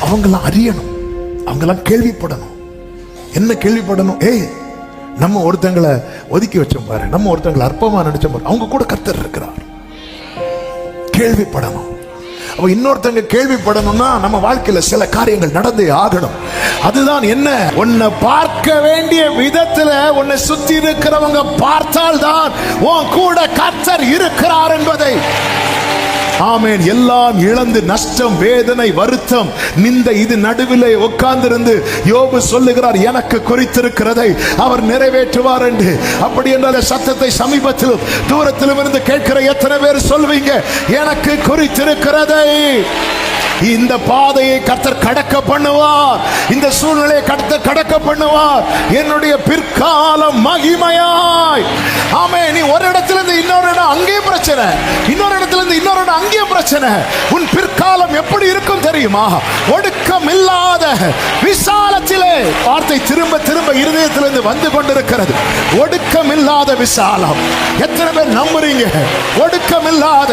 அவங்கெல்லாம் அறியணும், அவங்கெல்லாம் கேள்விப்படணும். என்ன கேள்விப்படணும்? நம்ம ஒருத்தங்களை ஒதுக்கி வச்சோம் பாரு, நம்ம ஒருத்தங்களை அற்பமா நினைச்சோம் பாரு, அவங்க கூட கர்த்தர் இருக்கிறார். கேள்விப்படணும். அப்ப இன்னொருத்தங்க கேள்விப்படணும்னா நம்ம வாழ்க்கையில சில காரியங்கள் நடந்தே ஆகணும். அதுதான் என்ன? உன்னை பார்க்க வேண்டிய விதத்துல உன்னை சுத்தி இருக்கிறவங்க பார்த்தால் தான் உன் கூட கர்த்தர் இருக்கிறார் என்பதை. ஆமென். எல்லாம் இழந்து நஷ்டம், வேதனை, வருத்தம், நிந்த இது நடுவிலே உட்கார்ந்திருந்து யோபு சொல்லுகிறார், எனக்கு குறித்திருக்கிறதை அவர் நிறைவேற்றுவார் என்று. அப்படி என்ற சத்தத்தை சமீபத்திலும் தூரத்திலும் இருந்து கேட்கிற எத்தனை பேர் சொல்வீங்க, எனக்கு குறித்திருக்கிறதை? இந்த பாதையை கர்த்தர் கடக்க பண்ணுவார், இந்த சூழ்நிலையை கர்த்தர் கடக்க பண்ணுவார். என்னுடைய பிற்காலம் மகிமையாய். ஆமே. நீ ஒரு இடத்துல இருந்து இன்னொரு இடம் அங்கேயும் பிரச்சனை, இன்னொரு இடத்துல இருந்து இன்னொரு இடம் அங்கேயும் பிரச்சனை. உன் பிற்காலம் எப்படி இருக்கும் தெரியுமா? ஒடுக்கம் இல்லாத விசாலத்திலே. வார்த்தை திரும்ப திரும்ப இருதயத்திலிருந்து வந்து கொண்டிருக்கிறது. ஒடுக்கம் இல்லாத விசாலம். எத்தனை பேர் நம்புறீங்க? ஒடுக்கம் இல்லாத